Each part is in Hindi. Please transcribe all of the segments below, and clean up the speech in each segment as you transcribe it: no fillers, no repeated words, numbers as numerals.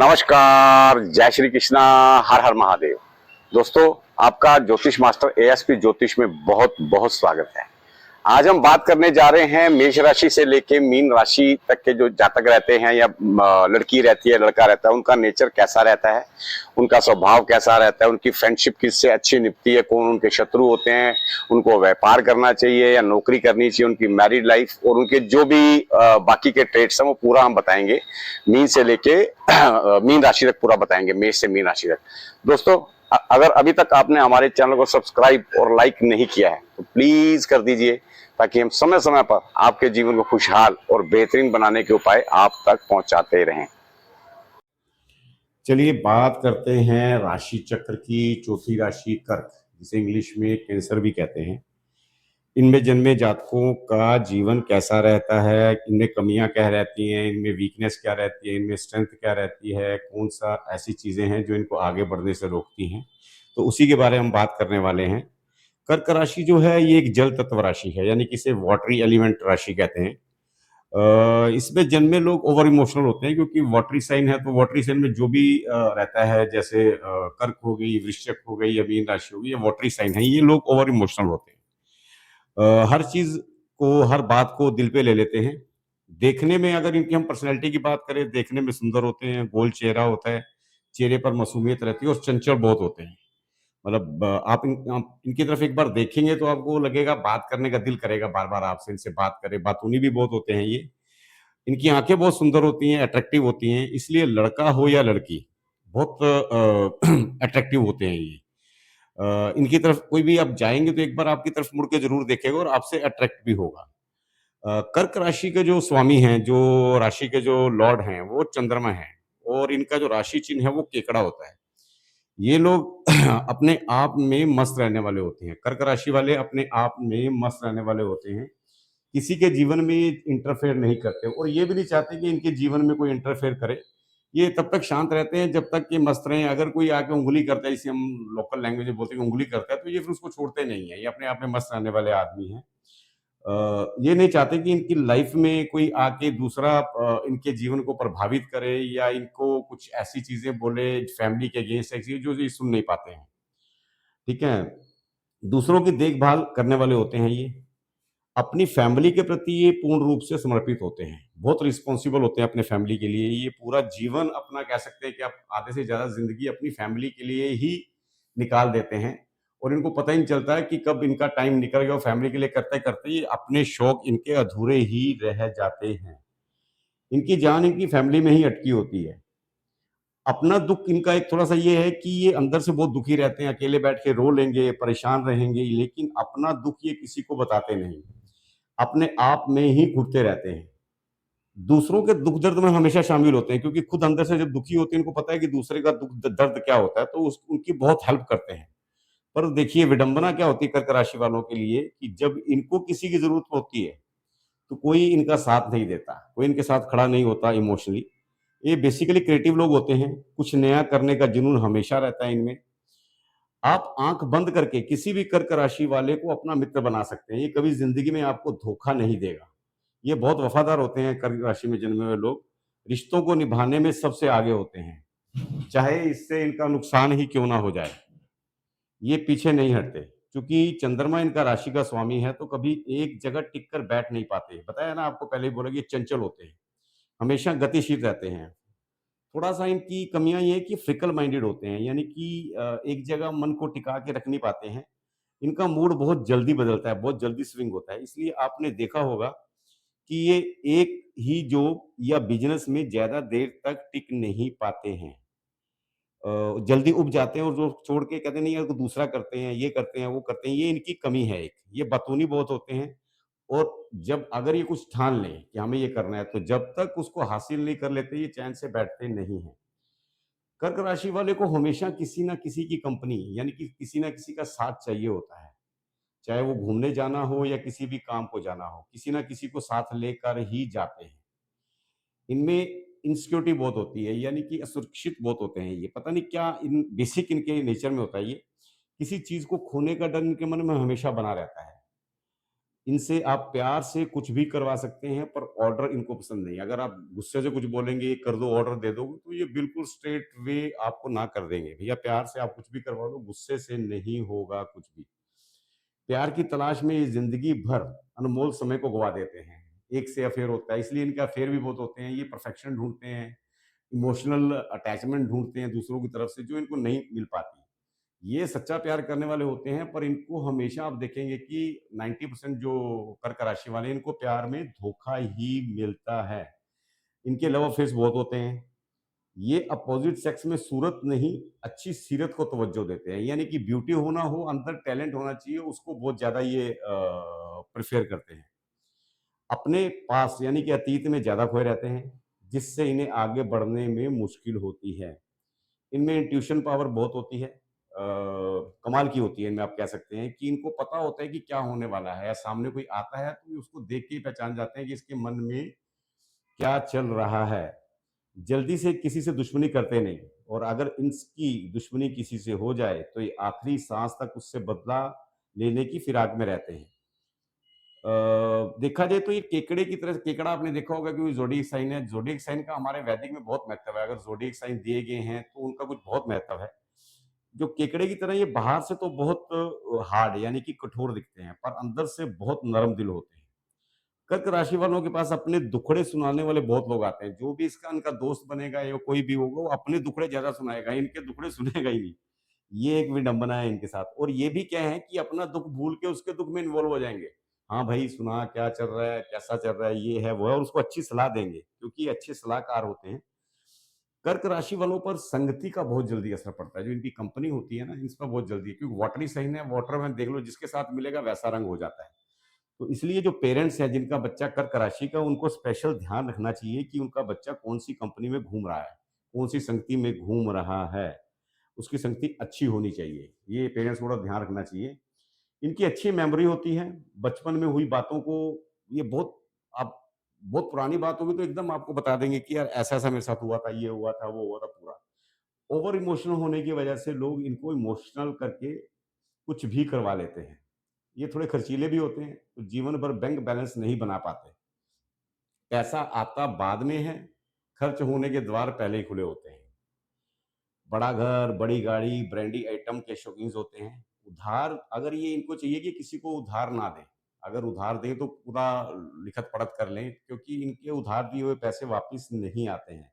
नमस्कार, जय श्री कृष्णा, हर हर महादेव। दोस्तों, आपका ज्योतिष मास्टर एएसपी ज्योतिष में बहुत बहुत स्वागत है। आज हम बात करने जा रहे हैं मेष राशि से लेके मीन राशि तक के जो जातक रहते हैं या लड़की रहती है, लड़का रहता है, उनका नेचर कैसा रहता है, उनका स्वभाव कैसा रहता है, उनकी फ्रेंडशिप किससे अच्छी निपटती है, कौन उनके शत्रु होते हैं, उनको व्यापार करना चाहिए या नौकरी करनी चाहिए, उनकी मैरिड लाइफ और उनके जो भी बाकी के ट्रेड्स हैं वो पूरा हम बताएंगे। मीन से लेके मीन राशि तक पूरा बताएंगे, मेष से मीन राशि तक। दोस्तों, अगर अभी तक आपने हमारे चैनल को सब्सक्राइब और लाइक नहीं किया है तो प्लीज कर दीजिए, ताकि हम समय समय पर आपके जीवन को खुशहाल और बेहतरीन बनाने के उपाय आप तक पहुंचाते रहें। चलिए बात करते हैं राशि चक्र की। चौथी राशि कर्क, जिसे इंग्लिश में कैंसर भी कहते हैं। इनमें जन्मे जातकों का जीवन कैसा रहता है, इनमें कमियां क्या रहती हैं, इनमें वीकनेस क्या रहती है, इनमें स्ट्रेंथ क्या रहती है, कौन सा ऐसी चीज़ें हैं जो इनको आगे बढ़ने से रोकती हैं, तो उसी के बारे में हम बात करने वाले हैं। कर्क राशि जो है ये एक जल तत्व राशि है, यानी कि इसे वाटरी एलिमेंट राशि कहते हैं। इसमें जन्मे लोग ओवर इमोशनल होते हैं, क्योंकि वाटरी साइन है, तो वाटरी साइन में जो भी रहता है, जैसे कर्क हो गई, वृश्चिक हो गई या मीन राशि हो गई, ये वाटरी साइन है, ये लोग ओवर इमोशनल होते हैं। हर चीज को, हर बात को दिल पे ले लेते हैं। देखने में, अगर इनकी हम पर्सनैलिटी की बात करें, देखने में सुंदर होते हैं, गोल चेहरा होता है, चेहरे पर मासूमियत रहती है और चंचल बहुत होते हैं। मतलब आप इनकी तरफ एक बार देखेंगे तो आपको लगेगा, बात करने का दिल करेगा, बार बार आपसे इनसे बात करें। बातूनी भी बहुत होते हैं ये। इनकी आंखें बहुत सुंदर होती हैं, अट्रैक्टिव होती हैं, इसलिए लड़का हो या लड़की बहुत अट्रैक्टिव होते हैं ये। इनकी तरफ कोई भी आप जाएंगे तो एक बार आपकी तरफ मुड़ के जरूर देखेगा और आपसे अट्रैक्ट भी होगा। कर्क राशि के जो स्वामी हैं, जो राशि के जो लॉर्ड हैं, वो चंद्रमा हैं, और इनका जो राशि चिन्ह है वो केकड़ा होता है। ये लोग अपने आप में मस्त रहने वाले होते हैं। कर्क राशि वाले अपने आप में मस्त रहने वाले होते हैं, किसी के जीवन में ये इंटरफेयर नहीं करते और ये भी नहीं चाहते कि इनके जीवन में कोई इंटरफेयर करे। ये तब तक शांत रहते हैं जब तक ये मस्त रहें। अगर कोई आके उँगली करता है, जिसे हम लोकल लैंग्वेज में बोलते हैं, उँगली करता है, तो ये फिर उसको छोड़ते नहीं है। ये अपने आप में मस्त रहने वाले आदमी हैं। ये नहीं चाहते कि इनकी लाइफ में कोई आके दूसरा इनके जीवन को प्रभावित करे या इनको कुछ ऐसी चीजें बोले फैमिली के अगेंस्ट, ऐसी जो ये सुन नहीं पाते हैं। ठीक है। दूसरों की देखभाल करने वाले होते हैं ये। अपनी फैमिली के प्रति ये पूर्ण रूप से समर्पित होते हैं, बहुत रिस्पॉन्सिबल होते हैं अपने फैमिली के लिए। ये पूरा जीवन अपना, कह सकते हैं कि आप आधे से ज़्यादा ज़िंदगी अपनी फैमिली के लिए ही निकाल देते हैं, और इनको पता ही नहीं चलता है कि कब इनका टाइम निकल गया। और फैमिली के लिए करते-करते ये अपने शौक इनके अधूरे ही रह जाते हैं। इनकी जान इनकी फैमिली में ही अटकी होती है। अपना दुःख इनका एक थोड़ा-सा ये है कि ये अंदर से बहुत दुखी रहते हैं, अकेले बैठ के रो लेंगे, परेशान रहेंगे, लेकिन अपना दुःख ये किसी को बताते नहीं। अपने आप में ही घुटते रहते हैं। दूसरों के दुख दर्द में हमेशा शामिल होते हैं, क्योंकि खुद अंदर से जब दुखी होते हैं, इनको पता है कि दूसरे का दुख दर्द क्या होता है, तो उनकी बहुत हेल्प करते हैं। पर देखिए, विडंबना क्या होती है कर्क राशि वालों के लिए, कि जब इनको किसी की जरूरत होती है तो कोई इनका साथ नहीं देता, कोई इनके साथ खड़ा नहीं होता इमोशनली। ये बेसिकली क्रिएटिव लोग होते हैं, कुछ नया करने का जुनून हमेशा रहता है इनमें। आप आंख बंद करके किसी भी कर्क राशि वाले को अपना मित्र बना सकते हैं, ये कभी जिंदगी में आपको धोखा नहीं देगा। ये बहुत वफादार होते हैं कर्क राशि में जन्मे हुए लोग। रिश्तों को निभाने में सबसे आगे होते हैं, चाहे इससे इनका नुकसान ही क्यों ना हो जाए। ये पीछे नहीं हटते, क्योंकि चंद्रमा इनका राशि का स्वामी है, तो कभी एक जगह टिक कर बैठ नहीं पाते। बताया ना आपको, पहले ही बोला कि ये चंचल होते हैं, हमेशा गतिशील रहते हैं। थोड़ा-सा इनकी कमियाँ ये है कि फिकल माइंडेड होते हैं, यानी कि एक जगह मन को टिका के रख नहीं पाते हैं। इनका मूड बहुत जल्दी बदलता है, बहुत जल्दी स्विंग होता है। इसलिए आपने देखा होगा कि ये एक ही जॉब या बिज़नेस में ज़्यादा देर तक टिक नहीं पाते हैं। जल्दी ऊब जाते हैं और जो छोड़ के कहते हैं, नहीं यार, को दूसरा करते हैं, ये करते हैं, वो करते हैं। ये इनकी कमी है एक। ये बतूनी बहुत होते हैं, और जब अगर ये कुछ ठान लें कि हमें ये करना है, तो जब तक उसको हासिल नहीं कर लेते, ये चैन से बैठते नहीं हैं। कर्क राशि वाले को हमेशा किसी ना किसी की कंपनी, यानी कि किसी ना किसी का साथ चाहिए होता है। चाहे वो घूमने जाना हो या किसी भी काम को जाना हो, किसी ना किसी को साथ लेकर ही जाते हैं। इनमें इनसिक्योरिटी बहुत होती है, यानी कि असुरक्षित बहुत होते हैं ये। पता नहीं क्या इन बेसिक इनके नेचर में होता है ये। किसी चीज़ को खोने का डर इनके मन में हमेशा बना रहता है। इनसे आप प्यार से कुछ भी करवा सकते हैं, पर ऑर्डर इनको पसंद नहीं। अगर आप गुस्से से कुछ बोलेंगे, कर दो, ऑर्डर दे दो, तो ये बिल्कुल स्ट्रेट वे आपको ना कर देंगे। भैया प्यार से आप कुछ भी करवा लो, गुस्से से नहीं होगा कुछ भी। प्यार की तलाश में ये ज़िंदगी भर अनमोल समय को गवा देते हैं। एक से अफ़ेयर होता है, इसलिए इनके अफ़ेयर भी बहुत होते हैं। ये परफेक्शन ढूँढते हैं, इमोशनल अटैचमेंट ढूँढते हैं दूसरों की तरफ से, जो इनको नहीं मिल पाती। ये सच्चा प्यार करने वाले होते हैं, पर इनको हमेशा आप देखेंगे कि 90% जो कर्क राशि वाले हैं, इनको प्यार में धोखा ही मिलता है। इनके लव अफेयर्स बहुत होते हैं। ये अपोजिट सेक्स में सूरत नहीं, अच्छी सीरत को तवज्जो देते हैं। यानी कि ब्यूटी होना हो, अंदर टैलेंट होना चाहिए, उसको बहुत ज़्यादा ये प्रेफ़र करते हैं। अपने पास यानी कि अतीत में ज़्यादा खोए रहते हैं, जिससे इन्हें आगे बढ़ने में मुश्किल होती है। इनमें इंट्यूशन पावर बहुत होती है, कमाल की होती है इनमें। आप कह सकते हैं कि इनको पता होता है कि क्या होने वाला है, या सामने कोई आता है तो ये उसको देख के ही पहचान जाते हैं कि इसके मन में क्या चल रहा है। जल्दी से किसी से दुश्मनी करते नहीं, और अगर इनकी दुश्मनी किसी से हो जाए तो ये आखिरी सांस तक उससे बदला लेने की फिराक में रहते हैं। देखा जाए तो ये केकड़े की तरह, केकड़ा आपने देखा होगा कि ज़ोडिएक साइन है। ज़ोडिएक साइन का हमारे वैदिक में बहुत महत्व है। अगर ज़ोडिएक साइन दिए गए हैं तो उनका कुछ बहुत महत्व है। जो केकड़े की तरह ये बाहर से तो बहुत हार्ड यानी कि कठोर दिखते हैं, पर अंदर से बहुत नरम दिल होते हैं। कर्क राशि वालों के पास अपने दुखड़े सुनाने वाले बहुत लोग आते हैं। जो भी इसका इनका दोस्त बनेगा या कोई भी होगा, वो अपने दुखड़े ज़्यादा सुनाएगा, इनके दुखड़े सुनेगा ही नहीं। ये एक विडंबना है इनके साथ। और ये भी क्या है कि अपना दुःख भूल के उसके दुःख में इन्वॉल्व हो जाएँगे। हाँ भाई, सुना क्या चल रहा है, कैसा चल रहा है, ये है, वो है, और उसको अच्छी सलाह देंगे, क्योंकि ये अच्छे सलाहकार होते हैं। कर्क राशि वालों पर संगति का बहुत जल्दी असर पड़ता है। जो इनकी कंपनी होती है ना, इस पर बहुत जल्दी, क्योंकि वाटरी साइन है, वाटर में देख लो जिसके साथ मिलेगा वैसा रंग हो जाता है। तो इसलिए जो पेरेंट्स हैं जिनका बच्चा कर्क राशि का, उनको स्पेशल ध्यान रखना चाहिए कि उनका बच्चा कौन-सी कंपनी में घूम रहा है, कौन-सी संगति में घूम रहा है। उसकी संगति अच्छी होनी चाहिए। ये पेरेंट्स को थोड़ा ध्यान रखना चाहिए। इनकी अच्छी मेमोरी होती है, बचपन में हुई बातों को ये बहुत, आप बहुत पुरानी बात होगी तो एकदम आपको बता देंगे कि यार ऐसा-ऐसा मेरे साथ हुआ था, ये हुआ था, वो हुआ था पूरा। ओवर इमोशनल होने की वजह से लोग इनको इमोशनल करके कुछ भी करवा लेते हैं। ये थोड़े खर्चीले भी होते हैं, तो जीवन भर बैंक बैलेंस नहीं बना पाते। पैसा आता बाद में है, खर्च होने के द्वार पहले ही खुले होते हैं। बड़ा घर, बड़ी गाड़ी, ब्रांडी आइटम के शौकीन होते हैं। उधार अगर ये इनको चाहिए कि किसी को उधार ना दें। अगर उधार दें तो पूरा लिखत-पढ़त कर लें, क्योंकि इनके उधार दिए हुए पैसे वापिस नहीं आते हैं।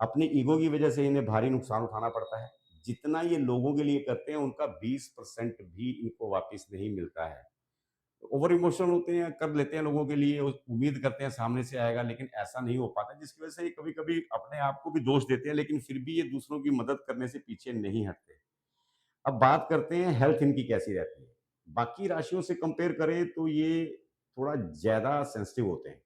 अपनी ईगो की वजह से इन्हें भारी नुकसान उठाना पड़ता है। जितना ये लोगों के लिए करते हैं, उनका 20% भी इनको वापिस नहीं मिलता है। ओवर इमोशनल होते हैं, कर लेते हैं लोगों के लिए, उम्मीद करते हैं सामने से आएगा, लेकिन ऐसा नहीं हो पाता, जिसकी वजह से ये कभी-कभी अपने आप को भी दोष देते हैं, लेकिन फिर भी ये दूसरों की मदद करने से पीछे नहीं हटते। अब बात करते हैं हेल्थ इनकी कैसी रहती है। बाकी राशियों से कंपेयर करें तो ये थोड़ा ज़्यादा सेंसिटिव होते हैं।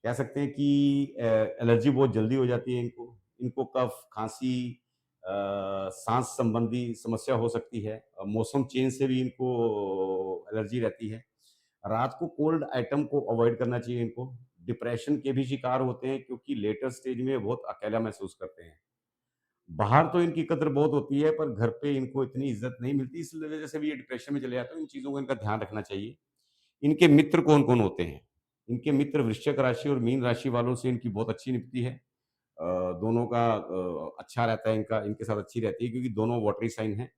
कह सकते हैं कि एलर्जी बहुत जल्दी हो जाती है इनको। इनको कफ, खाँसी, साँस संबंधी समस्या हो सकती है। मौसम चेंज से भी इनको एलर्जी रहती है। रात को कोल्ड आइटम को अवॉइड करना चाहिए इनको। डिप्रेशन के भी शिकार होते हैं, क्योंकि लेटर स्टेज में बहुत अकेला महसूस करते हैं। बाहर तो इनकी कद्र बहुत होती है, पर घर पे इनको इतनी इज़्ज़त नहीं मिलती, इस वजह से भी ये डिप्रेशन में चले जाते हैं। इन चीज़ों का इनका ध्यान रखना चाहिए। इनके मित्र कौन-कौन होते हैं? इनके मित्र वृश्चिक राशि और मीन राशि वालों से इनकी बहुत अच्छी निपटी है। दोनों का अच्छा रहता है, इनका इनके साथ अच्छी रहती है, क्योंकि दोनों वाटरी साइन हैं।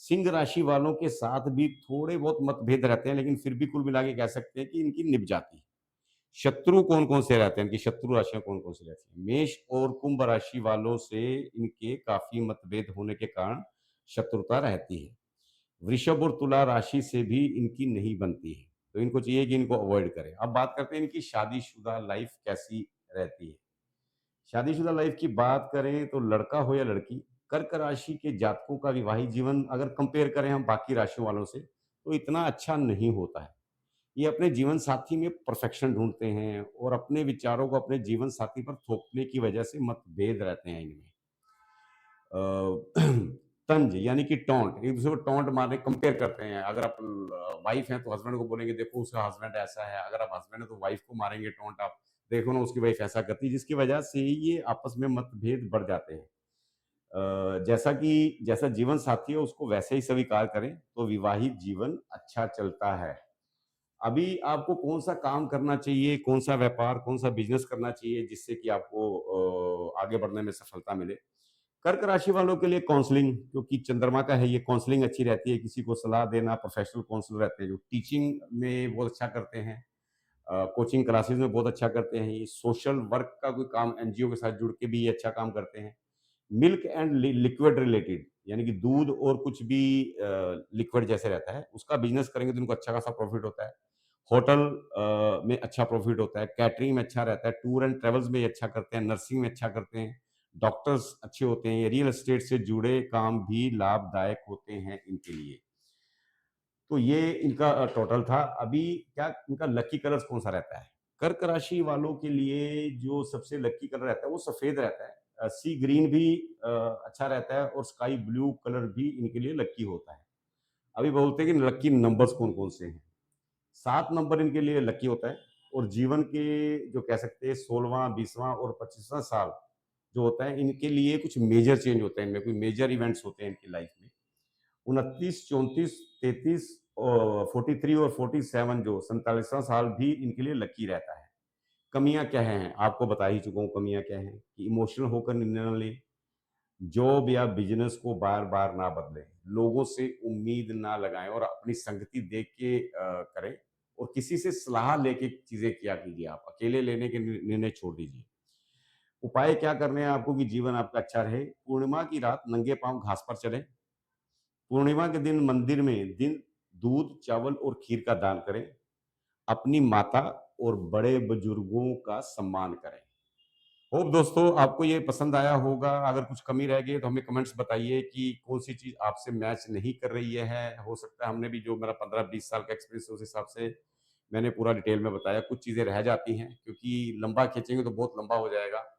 सिंह राशि वालों के साथ भी थोड़े बहुत मतभेद रहते हैं, लेकिन फिर भी कुल मिला के कह सकते हैं कि इनकी निभ जाती है। शत्रु कौन-कौन से रहते हैं? इनकी शत्रु राशियाँ कौन-कौन सी रहती हैं? मेष और कुंभ राशि वालों से इनके काफ़ी मतभेद होने के कारण शत्रुता रहती है। वृषभ और तुला राशि से भी इनकी नहीं बनती है, तो इनको चाहिए कि इनको अवॉइड करें। अब बात करते हैं इनकी शादीशुदा लाइफ कैसी रहती है। शादीशुदा लाइफ की बात करें तो लड़का हो या लड़की, कर्क राशि के जातकों का विवाहित जीवन अगर कंपेयर करें हम बाकी राशियों वालों से, तो इतना अच्छा नहीं होता है। ये अपने जीवन साथी में परफेक्शन ढूँढते हैं, और अपने विचारों को अपने जीवन साथी पर थोपने की वजह से मतभेद रहते हैं इनमें। अ, तंज यानी कि टॉन्ट, एक दूसरे को टॉन्ट मारने, कंपेयर करते हैं। अगर आप वाइफ हैं तो हस्बैंड को बोलेंगे देखो उसका हस्बैंड ऐसा है, अगर आप हस्बैंड हैं तो वाइफ को मारेंगे टॉन्ट आप, देखो ना उसकी वाइफ ऐसा करती है, जिसकी वजह से ये आपस में मतभेद बढ़ जाते हैं। जैसा जीवन साथी है उसको वैसे ही स्वीकार करें तो विवाहित जीवन अच्छा चलता है। अभी आपको कौन सा काम करना चाहिए, कौन सा व्यापार, कौन सा बिजनेस करना चाहिए जिससे कि आपको आगे बढ़ने में सफलता मिले। कर्क राशि वालों के लिए काउंसलिंग, क्योंकि चंद्रमा का है ये, काउंसलिंग अच्छी रहती है, किसी को सलाह देना, प्रोफेशनल काउंसलर रहते हैं जो टीचिंग में बहुत अच्छा करते हैं, कोचिंग क्लासेस में बहुत अच्छा करते हैं, ये सोशल वर्क का कोई काम एनजीओ के साथ जुड़ के भी ये अच्छा काम करते हैं। मिल्क एंड लिक्विड रिलेटेड, यानी कि दूध और कुछ भी लिक्विड जैसे रहता है, उसका बिजनेस करेंगे तो उनको अच्छा खासा प्रॉफिट होता है। होटल में अच्छा प्रॉफिट होता है, कैटरिंग में अच्छा रहता है, टूर एंड ट्रेवल्स में ये अच्छा करते हैं, नर्सिंग में अच्छा करते हैं, डॉक्टर्स अच्छे होते हैं, ये रियल एस्टेट से जुड़े काम भी लाभदायक होते हैं इनके लिए। तो ये इनका टोटल था। अभी क्या इनका लकी कलर्स कौन सा रहता है? कर्क राशि वालों के लिए जो सबसे लकी कलर रहता है वो सफेद रहता है। सी ग्रीन भी अच्छा रहता है और स्काई ब्लू कलर भी इनके लिए लकी होता है। अभी बोलते हैं कि लकी नंबर्स कौन कौन से हैं। 7 नंबर इनके लिए लकी होता है और जीवन के जो कह सकते हैं 16वां 20वां और 25वां साल जो होता है इनके लिए कुछ मेजर चेंज होते हैं, इनमें कोई मेजर इवेंट्स होते हैं इनकी लाइफ में। 29, 34, 33 और 43 और 47 जो 47वां साल भी इनके लिए लकी रहता है। कमियां क्या हैं आपको बता ही चुका हूँ, कमियां क्या हैं कि इमोशनल होकर निर्णय न लें, जॉब या बिजनेस को बार बार ना बदलें, लोगों से उम्मीद ना लगाएं और अपनी संगति देख के करें, और किसी से सलाह लेके चीजें किया कीजिए, आप अकेले लेने के निर्णय छोड़ दीजिए। उपाय क्या करने हैं आपको कि जीवन आपका अच्छा रहे? पूर्णिमा की रात नंगे पांव घास पर चलें। पूर्णिमा के दिन मंदिर में दिन दूध चावल और खीर का दान करें। अपनी माता और बड़े बुजुर्गों का सम्मान करें। होप दोस्तों आपको ये पसंद आया होगा। अगर कुछ कमी रह गई तो हमें कमेंट्स बताइए कि कौन सी चीज आपसे मैच नहीं कर रही है। हो सकता है हमने भी जो मेरा 15-20 साल का एक्सपीरियंस उस हिसाब से मैंने पूरा डिटेल में बताया, कुछ चीजें रह जाती हैं क्योंकि लंबा खींचेंगे तो बहुत लंबा हो जाएगा।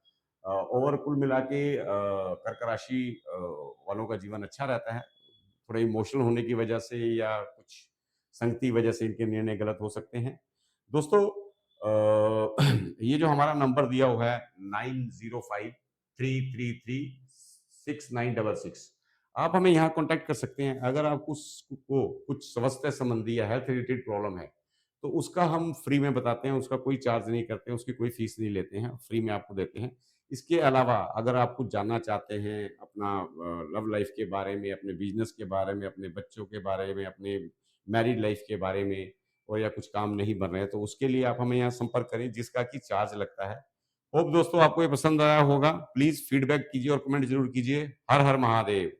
ओवर कुल मिला के कर्क राशि वालों का जीवन अच्छा रहता है। थोड़े इमोशनल होने की वजह से या कुछ संगति वजह से इनके निर्णय गलत हो सकते हैं। दोस्तों ये जो हमारा नंबर दिया हुआ है 9053336966, आप हमें यहाँ कांटेक्ट कर सकते हैं। अगर आपको कुछ स्वास्थ्य संबंधी या हेल्थ रिलेटेड प्रॉब्लम है तो उसका हम फ्री में बताते हैं, उसका कोई चार्ज नहीं करते हैं, उसकी कोई फीस नहीं लेते हैं, फ्री में आपको देते हैं। इसके अलावा अगर आप कुछ जानना चाहते हैं अपना लव लाइफ के बारे में, अपने बिजनेस के बारे में, अपने बच्चों के बारे में, अपने मैरिड लाइफ के बारे में, और या कुछ काम नहीं बन रहे हैं तो उसके लिए आप हमें यहाँ संपर्क करें जिसका कि चार्ज लगता है। होप दोस्तों आपको ये पसंद आया होगा। प्लीज फीडबैक कीजिए और कमेंट जरूर कीजिए। हर हर महादेव।